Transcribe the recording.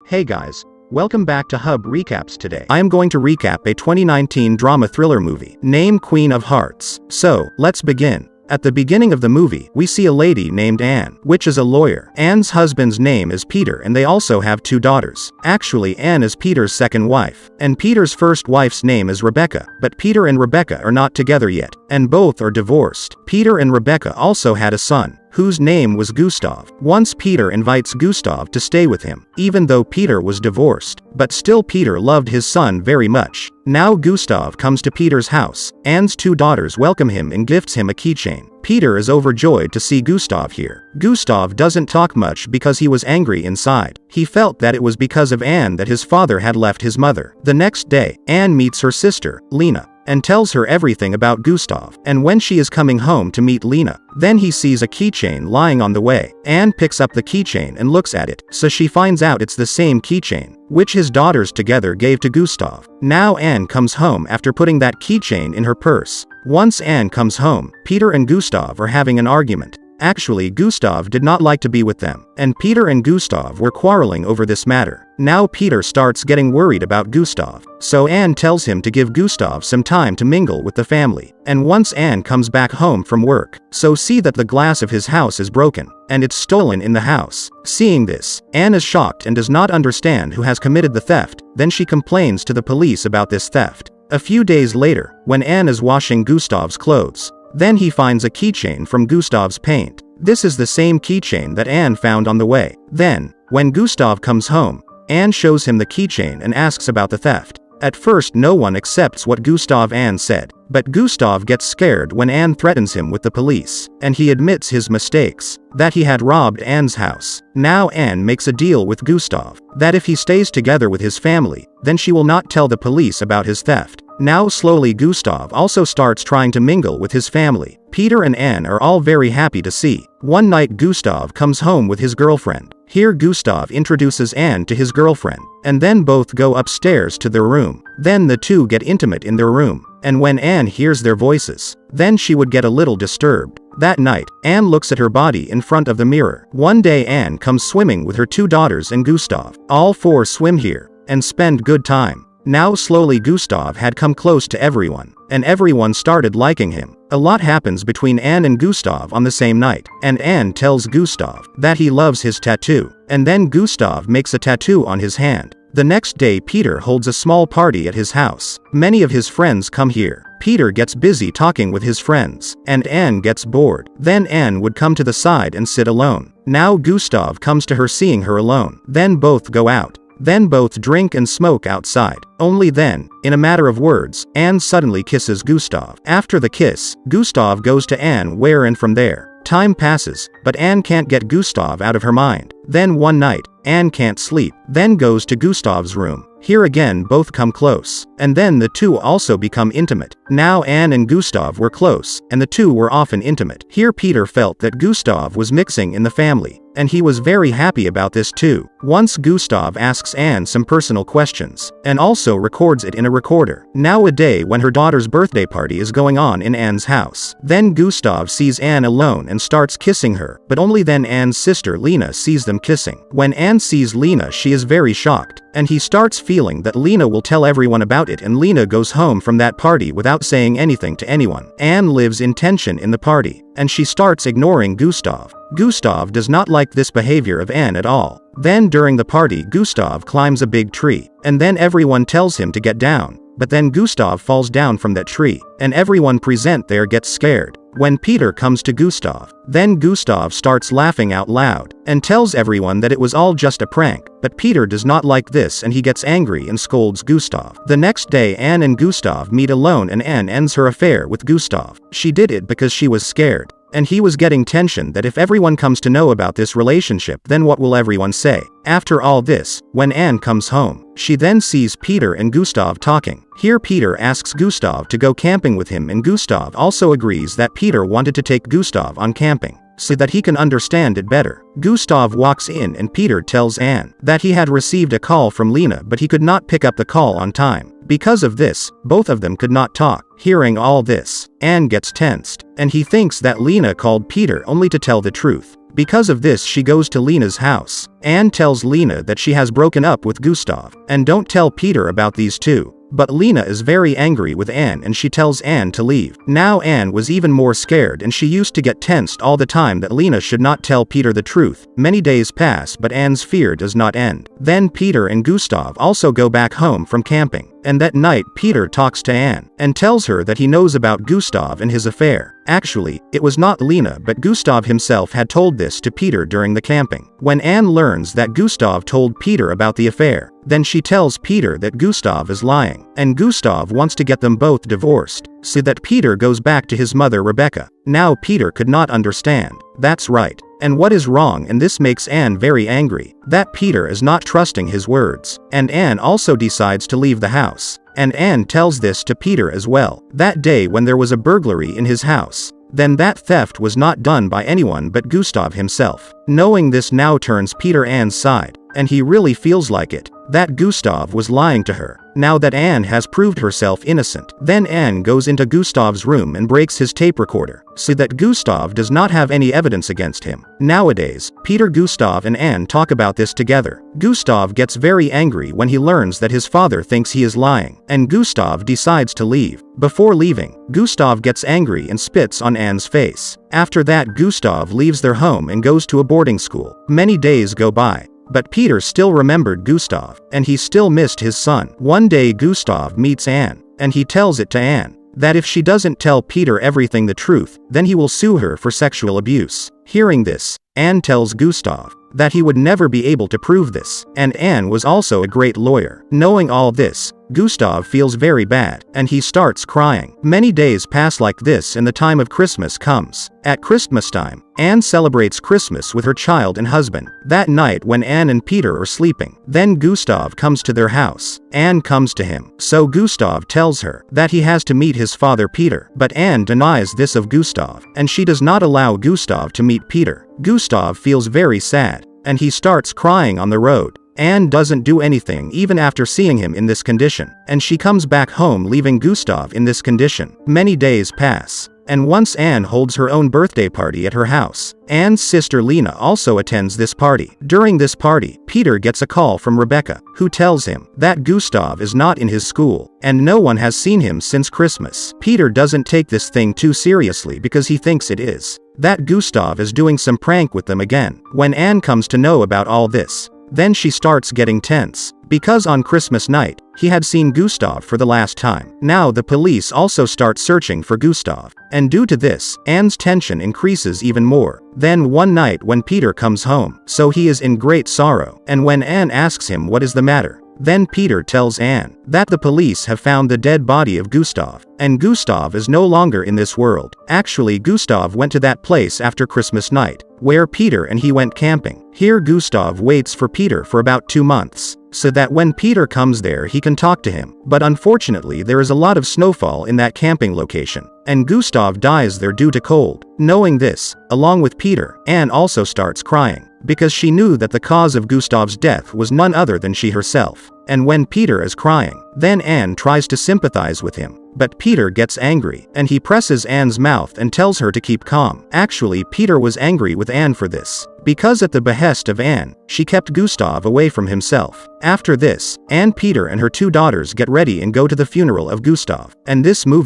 Hey guys, welcome back to Hub Recaps today. I am going to recap a 2019 drama thriller movie, named Queen of Hearts. So, let's begin. At the beginning of the movie, we see a lady named Anne, which is a lawyer. Anne's husband's name is Peter and they also have 2 daughters. Actually, Anne is Peter's second wife, and Peter's first wife's name is Rebecca, but Peter and Rebecca are not together yet, and both are divorced. Peter and Rebecca also had a son, whose name was Gustav. Once Peter invites Gustav to stay with him, even though Peter was divorced, but still Peter loved his son very much. Now Gustav comes to Peter's house. Anne's 2 daughters welcome him and gifts him a keychain. Peter is overjoyed to see Gustav here. Gustav doesn't talk much because he was angry inside. He felt that it was because of Anne that his father had left his mother. The next day, Anne meets her sister, Lena, and tells her everything about Gustav. And when she is coming home to meet Lena, then he sees a keychain lying on the way. Anne picks up the keychain and looks at it, so she finds out it's the same keychain, which his daughters together gave to Gustav. Now Anne comes home after putting that keychain in her purse. Once Anne comes home, Peter and Gustav are having an argument. Actually, Gustav did not like to be with them, and Peter and Gustav were quarreling over this matter. Now Peter starts getting worried about Gustav, so Anne tells him to give Gustav some time to mingle with the family. And once Anne comes back home from work, so see that the glass of his house is broken, and it's stolen in the house. Seeing this, Anne is shocked and does not understand who has committed the theft. Then she complains to the police about this theft. A few days later, when Anne is washing Gustav's clothes, then he finds a keychain from Gustav's paint. This is the same keychain that Anne found on the way. Then, when Gustav comes home, Anne shows him the keychain and asks about the theft. At first no one accepts what Gustav Anne said, but Gustav gets scared when Anne threatens him with the police, and he admits his mistakes, that he had robbed Anne's house. Now Anne makes a deal with Gustav, that if he stays together with his family, then she will not tell the police about his theft. Now slowly Gustav also starts trying to mingle with his family. Peter and Anne are all very happy to see. One night Gustav comes home with his girlfriend. Here Gustav introduces Anne to his girlfriend, and then both go upstairs to their room. Then the two get intimate in their room, and when Anne hears their voices, then she would get a little disturbed. That night, Anne looks at her body in front of the mirror. One day Anne comes swimming with her 2 daughters and Gustav. All 4 swim here, and spend good time. Now slowly Gustav had come close to everyone, and everyone started liking him. A lot happens between Anne and Gustav on the same night, and Anne tells Gustav that he loves his tattoo, and then Gustav makes a tattoo on his hand. The next day Peter holds a small party at his house. Many of his friends come here. Peter gets busy talking with his friends, and Anne gets bored. Then Anne would come to the side and sit alone. Now Gustav comes to her seeing her alone. Then both go out. Then both drink and smoke outside. Only then, in a matter of words, Anne suddenly kisses Gustav. After the kiss, Gustav goes to Anne where and from there. Time passes, but Anne can't get Gustav out of her mind. Then one night, Anne can't sleep, then goes to Gustav's room. Here again both come close, and then the two also become intimate. Now Anne and Gustav were close, and the two were often intimate. Here Peter felt that Gustav was mixing in the family, and he was very happy about this too. Once Gustav asks Anne some personal questions, and also records it in a recorder. Now a day when her daughter's birthday party is going on in Anne's house. Then Gustav sees Anne alone and starts kissing her, but only then Anne's sister Lena sees them kissing. When Anne sees Lena she is very shocked, and he starts feeling that Lena will tell everyone about it, and Lena goes home from that party without saying anything to anyone. Anne lives in tension in the party, and she starts ignoring Gustav. Gustav does not like this behavior of Anne at all. Then during the party Gustav climbs a big tree, and then everyone tells him to get down, but then Gustav falls down from that tree, and everyone present there gets scared. When Peter comes to Gustav, then Gustav starts laughing out loud, and tells everyone that it was all just a prank, but Peter does not like this and he gets angry and scolds Gustav. The next day Anne and Gustav meet alone and Anne ends her affair with Gustav. She did it because she was scared, and he was getting tension that if everyone comes to know about this relationship then what will everyone say. After all this, when Anne comes home, she then sees Peter and Gustav talking. Here Peter asks Gustav to go camping with him, and Gustav also agrees that Peter wanted to take Gustav on camping, so that he can understand it better. Gustav walks in and Peter tells Anne that he had received a call from Lena but he could not pick up the call on time. Because of this, both of them could not talk. Hearing all this, Anne gets tensed, and he thinks that Lena called Peter only to tell the truth. Because of this, she goes to Lena's house. Anne tells Lena that she has broken up with Gustav, and don't tell Peter about these two. But Lena is very angry with Anne and she tells Anne to leave. Now Anne was even more scared and she used to get tensed all the time that Lena should not tell Peter the truth. Many days pass but Anne's fear does not end. Then Peter and Gustav also go back home from camping. And that night Peter talks to Anne and tells her that he knows about Gustav and his affair. Actually, it was not Lena but Gustav himself had told this to Peter during the camping. When Anne learns that Gustav told Peter about the affair, then she tells Peter that Gustav is lying, and Gustav wants to get them both divorced, so that Peter goes back to his mother Rebecca. Now Peter could not understand. That's right. And what is wrong, and this makes Anne very angry, that Peter is not trusting his words. And Anne also decides to leave the house. And Anne tells this to Peter as well. That day when there was a burglary in his house, then that theft was not done by anyone but Gustav himself. Knowing this now turns Peter Anne's side, and he really feels like it, that Gustav was lying to her. Now that Anne has proved herself innocent, then Anne goes into Gustav's room and breaks his tape recorder, so that Gustav does not have any evidence against him. Nowadays, Peter, Gustav and Anne talk about this together. Gustav gets very angry when he learns that his father thinks he is lying, and Gustav decides to leave. Before leaving, Gustav gets angry and spits on Anne's face. After that, Gustav leaves their home and goes to a boarding school. Many days go by. But Peter still remembered Gustav, and he still missed his son. One day Gustav meets Anne, and he tells it to Anne, that if she doesn't tell Peter everything the truth, then he will sue her for sexual abuse. Hearing this, Anne tells Gustav that he would never be able to prove this, and Anne was also a great lawyer. Knowing all this, Gustav feels very bad, and he starts crying. Many days pass like this and the time of Christmas comes. At Christmas time, Anne celebrates Christmas with her child and husband. That night when Anne and Peter are sleeping, then Gustav comes to their house. Anne comes to him, so Gustav tells her that he has to meet his father Peter. But Anne denies this of Gustav, and she does not allow Gustav to meet Peter. Gustav feels very sad, and he starts crying on the road. Anne doesn't do anything even after seeing him in this condition, and she comes back home leaving Gustav in this condition. Many days pass, and once Anne holds her own birthday party at her house. Anne's sister Lena also attends this party. During this party, Peter gets a call from Rebecca, who tells him that Gustav is not in his school, and no one has seen him since Christmas. Peter doesn't take this thing too seriously because he thinks it is that Gustav is doing some prank with them again. When Anne comes to know about all this, then she starts getting tense, because on Christmas night, he had seen Gustav for the last time. Now the police also start searching for Gustav, and due to this, Anne's tension increases even more. Then one night when Peter comes home, so he is in great sorrow, and when Anne asks him what is the matter, then Peter tells Anne that the police have found the dead body of Gustav, and Gustav is no longer in this world. Actually, Gustav went to that place after Christmas night, where Peter and he went camping. Here Gustav waits for Peter for about 2 months, so that when Peter comes there he can talk to him. But unfortunately there is a lot of snowfall in that camping location, and Gustav dies there due to cold. Knowing this, along with Peter, Anne also starts crying, because she knew that the cause of Gustav's death was none other than she herself. And when Peter is crying, then Anne tries to sympathize with him. But Peter gets angry, and he presses Anne's mouth and tells her to keep calm. Actually, Peter was angry with Anne for this, because at the behest of Anne, she kept Gustav away from himself. After this, Anne, Peter and her 2 daughters get ready and go to the funeral of Gustav. And this movie